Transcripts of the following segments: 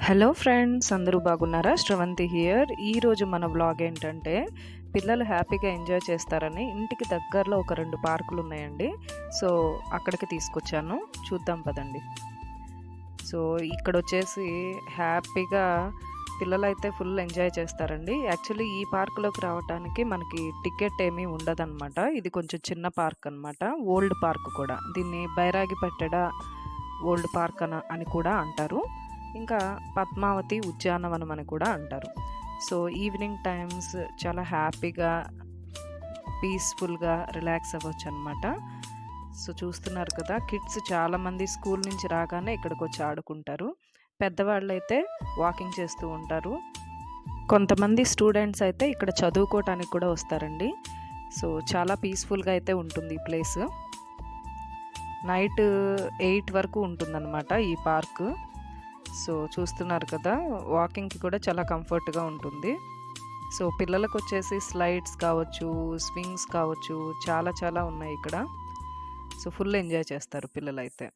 Hello friends, అందరూ బాగున్నారా? Sravanthi here. ఈరోజు మన వ్లాగ్ ఏంటంటే, పిల్లలు హ్యాపీగా ఎంజాయ్ చేస్తారని ఇంటికి దగ్గరలో ఒక 2 పార్కులు ఉన్నాయండి. సో అక్కడికి తీసుకొచ్చాను, చూద్దాం పదండి. సో ఇక్కడ వచ్చేసి హ్యాపీగా పిల్లలైతే ఫుల్ ఎంజాయ్ చేస్తారండి. యాక్చువల్లీ ఈ పార్కులోకి రావడానికి మనకి టికెట్ ఏమీ ఉండదన్నమాట. ఇది కొంచెం చిన్న పార్క్ అనమాట, ఓల్డ్ పార్క్ కూడా. దీన్ని బైరాగి పట్టెడ ఓల్డ్ పార్క్ అని కూడా అంటారు. ఇంకా పద్మావతి ఉద్యానవనం అని కూడా అంటారు. సో ఈవినింగ్ టైమ్స్ చాలా హ్యాపీగా పీస్ఫుల్గా రిలాక్స్ అవ్వచ్చు అనమాట. సో చూస్తున్నారు కదా, కిడ్స్ చాలామంది స్కూల్ నుంచి రాగానే ఇక్కడికి వచ్చి ఆడుకుంటారు. పెద్దవాళ్ళు అయితే వాకింగ్ చేస్తూ ఉంటారు. కొంతమంది స్టూడెంట్స్ అయితే ఇక్కడ చదువుకోవటానికి కూడా వస్తారండి. సో చాలా పీస్ఫుల్గా అయితే ఉంటుంది ఈ ప్లేస్. నైట్ 8 వరకు ఉంటుందన్నమాట ఈ పార్క్. సో చూస్తున్నారు కదా, వాకింగ్కి కూడా చాలా కంఫర్ట్గా ఉంటుంది. సో పిల్లలకు వచ్చేసి స్లైడ్స్ కావచ్చు, స్వింగ్స్ కావచ్చు, చాలా చాలా ఉన్నాయి ఇక్కడ. సో ఫుల్ ఎంజాయ్ చేస్తారు పిల్లలైతే.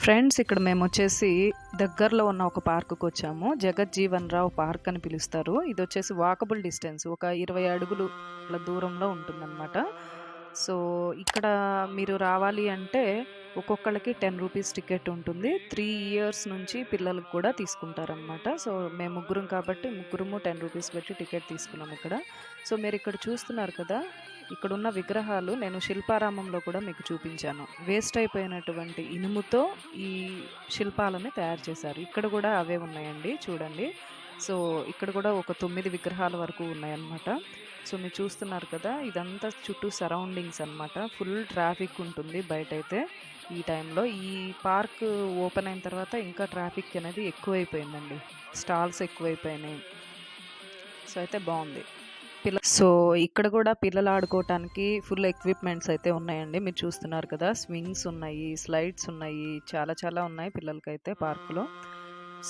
ఫ్రెండ్స్, ఇక్కడ మేము వచ్చేసి దగ్గరలో ఉన్న ఒక పార్కుకి వచ్చాము. జగజ్జీవన్ రావు పార్క్ అని పిలుస్తారు. ఇది వచ్చేసి వాకబుల్ డిస్టెన్స్, ఒక 20 అడుగుల దూరంలో ఉంటుందన్నమాట. సో ఇక్కడ మీరు రావాలి అంటే ఒక్కొక్కళ్ళకి 10 రూపీస్ టికెట్ ఉంటుంది. 3 ఇయర్స్ నుంచి పిల్లలకు కూడా తీసుకుంటారనమాట. సో మేము ముగ్గురం కాబట్టి ముగ్గురము 10 రూపీస్ పెట్టి టికెట్ తీసుకున్నాం ఇక్కడ. సో మీరు ఇక్కడ చూస్తున్నారు కదా, ఇక్కడున్న విగ్రహాలు నేను శిల్పారామంలో కూడా మీకు చూపించాను. వేస్ట్ అయిపోయినటువంటి ఇనుముతో ఈ శిల్పాలను తయారు చేశారు. ఇక్కడ కూడా అవే ఉన్నాయండి, చూడండి. సో ఇక్కడ కూడా ఒక 9 విగ్రహాల వరకు ఉన్నాయన్నమాట. సో మీరు చూస్తున్నారు కదా, ఇదంతా చుట్టూ సరౌండింగ్స్ అనమాట. ఫుల్ ట్రాఫిక్ ఉంటుంది బయటైతే ఈ టైంలో. ఈ పార్క్ ఓపెన్ అయిన తర్వాత ఇంకా ట్రాఫిక్ అనేది ఎక్కువైపోయిందండి, స్టాల్స్ ఎక్కువైపోయినాయి. సో అయితే బాగుంది. సో ఇక్కడ కూడా పిల్లలు ఆడుకోవటానికి ఫుల్ ఎక్విప్మెంట్స్ అయితే ఉన్నాయండి. మీరు చూస్తున్నారు కదా, స్వింగ్స్ ఉన్నాయి, స్లైడ్స్ ఉన్నాయి, చాలా చాలా ఉన్నాయి పిల్లలకైతే పార్కులో.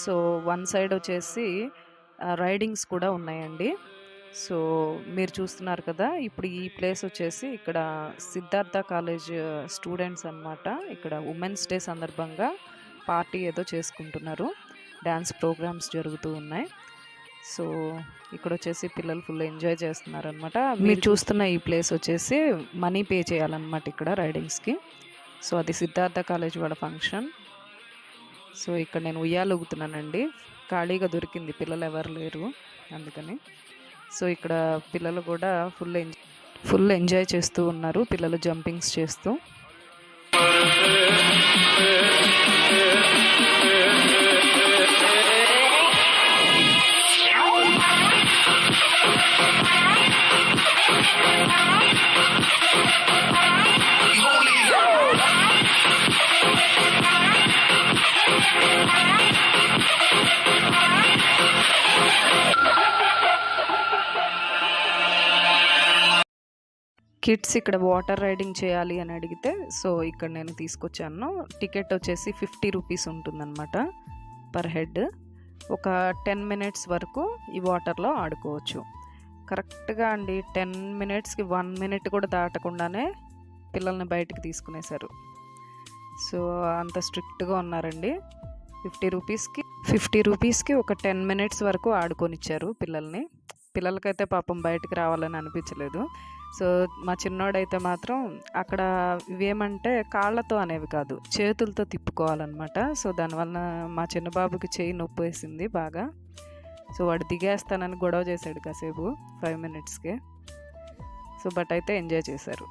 సో వన్ సైడ్ వచ్చేసి రైడింగ్స్ కూడా ఉన్నాయండి. సో మీరు చూస్తున్నారు కదా, ఇప్పుడు ఈ ప్లేస్ వచ్చేసి ఇక్కడ సిద్ధార్థ కాలేజ్ స్టూడెంట్స్ అన్నమాట. ఇక్కడ ఉమెన్స్ డే సందర్భంగా పార్టీ ఏదో చేసుకుంటున్నారు, డ్యాన్స్ ప్రోగ్రామ్స్ జరుగుతూ ఉన్నాయి. సో ఇక్కడ వచ్చేసి పిల్లలు ఫుల్ ఎంజాయ్ చేస్తున్నారు అనమాట. మీరు చూస్తున్న ఈ ప్లేస్ వచ్చేసి మనీ పే చేయాలన్నమాట ఇక్కడ రైడింగ్స్కి. సో అది సిద్ధార్థ కాలేజ్ వాళ్ళ ఫంక్షన్. సో ఇక్కడ నేను ఉయ్యాలు ఊగుతున్నానండి, ఖాళీగా దొరికింది, పిల్లలు ఎవరు లేరు అందుకని. సో ఇక్కడ పిల్లలు కూడా ఫుల్ ఎంజాయ్ చేస్తూ ఉన్నారు, పిల్లలు జంపింగ్స్ చేస్తూ. కిడ్స్ ఇక్కడ వాటర్ రైడింగ్ చేయాలి అని అడిగితే సో ఇక్కడ నేను తీసుకొచ్చాను. టికెట్ వచ్చేసి 50 రూపీస్ ఉంటుందన్నమాట పర్ హెడ్. ఒక 10 మినిట్స్ వరకు ఈ వాటర్లో ఆడుకోవచ్చు. కరెక్ట్గా అండి 10 మినిట్స్కి 1 మినిట్ కూడా దాటకుండానే పిల్లల్ని బయటికి తీసుకునేశారు. సో అంత స్ట్రిక్ట్గా ఉన్నారండి. 50 రూపీస్కి ఒక 10 మినిట్స్ వరకు ఆడుకొనిచ్చారు పిల్లల్ని. పిల్లలకైతే పాపం బయటికి రావాలని అనిపించలేదు. సో మా చిన్నోడైతే మాత్రం అక్కడ ఇవేమంటే కాళ్ళతో అనేవి కాదు, చేతులతో తిప్పుకోవాలన్నమాట. సో దానివల్ల మా చిన్నబాబుకి చెయ్యి నొప్పి వేసింది బాగా. సో వాడు దిగేస్తానని గొడవ చేశాడు కాసేపు 5 మినిట్స్కే. సో బట్ అయితే ఎంజాయ్ చేశారు.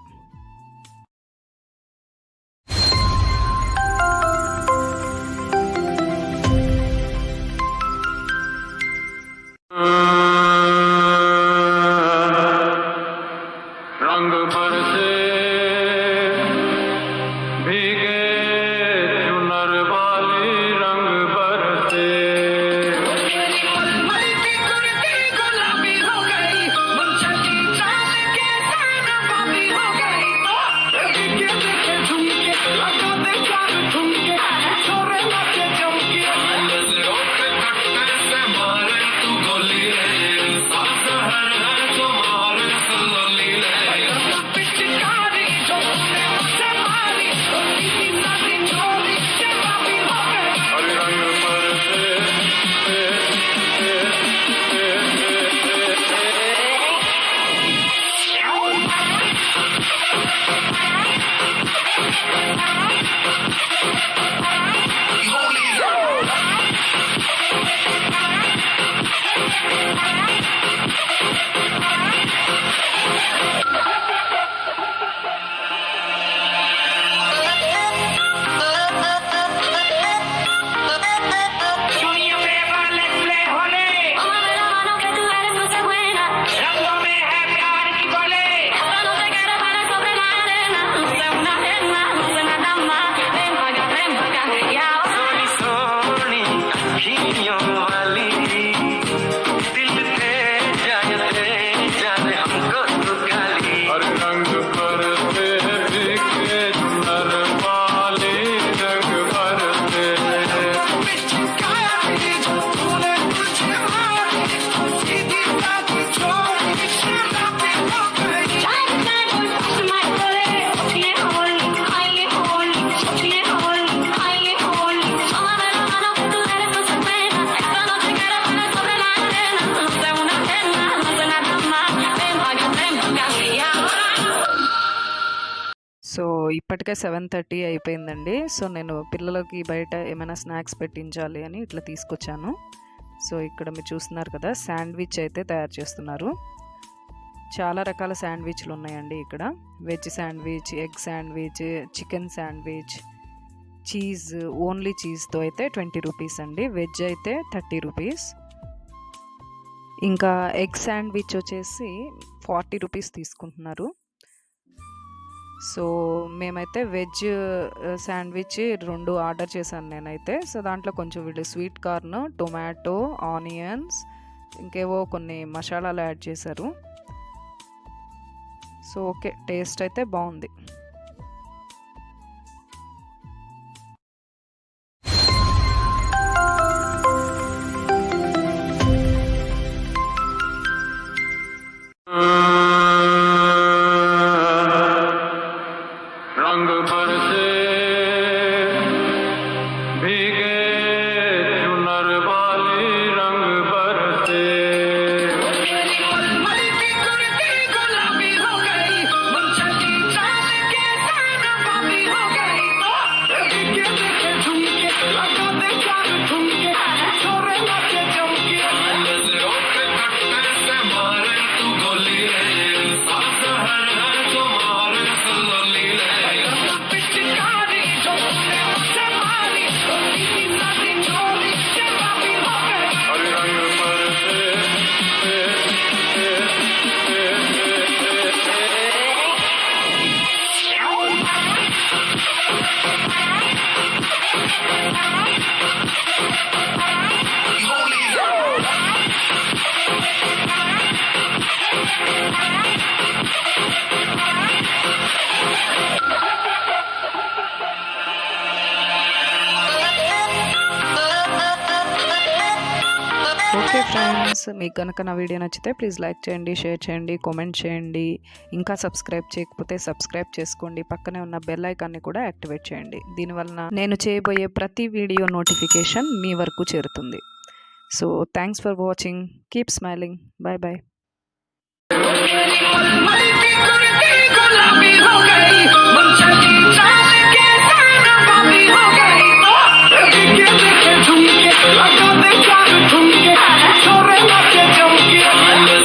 సో ఇప్పటికే 7:30 అయిపోయిందండి. సో నేను పిల్లలకి బయట ఏమైనా స్నాక్స్ పెట్టించాలి అని ఇట్లా తీసుకొచ్చాను. సో ఇక్కడ మీరు చూస్తున్నారు కదా, శాండ్విచ్ అయితే తయారు చేస్తున్నారు. చాలా రకాల శాండ్విచ్లు ఉన్నాయండి ఇక్కడ. Veg sandwich, egg sandwich, chicken sandwich, cheese, only చీజ్తో అయితే 20 రూపీస్ అండి. వెజ్ అయితే 30 రూపీస్. ఇంకా ఎగ్ శాండ్విచ్ వచ్చేసి 40 రూపీస్ తీసుకుంటున్నారు. సో మేమైతే వెజ్ శాండ్విచ్ 2 ఆర్డర్ చేశాను నేనైతే. సో దాంట్లో కొంచెం వీళ్ళు స్వీట్ కార్న్, టొమాటో, ఆనియన్స్, ఇంకేవో కొన్ని మసాలాలు యాడ్ చేశారు. సో ఓకే, టేస్ట్ అయితే బాగుంది. रंग बरसे भीगे चुनर वाली रंग बरसे गुलाबी हो गई मुंशकी चाल के गुलाबी हो गई झुमके लगा दे चार झुमके छोरे नाचे चमके नजरों पे कट्टे से मारे तू गोली साथ हर जो मारे सलोली ఓకే ఫ్రెండ్స్, మీకు కనుక నా వీడియో నచ్చితే ప్లీజ్ లైక్ చేయండి, షేర్ చేయండి, కామెంట్ చేయండి. ఇంకా సబ్స్క్రైబ్ చేయకపోతే సబ్స్క్రైబ్ చేసుకోండి. పక్కనే ఉన్న బెల్ ఐకాన్ని కూడా యాక్టివేట్ చేయండి. దీనివల్ల నేను చేయబోయే ప్రతి వీడియో నోటిఫికేషన్ మీ వరకు చేరుతుంది. So thanks for watching. Keep smiling. Bye bye. गुलाबी हो गई मुंशकी चाल के गुलाबी हो गई झुमके लगा दे चार झुमके छोरे नाचे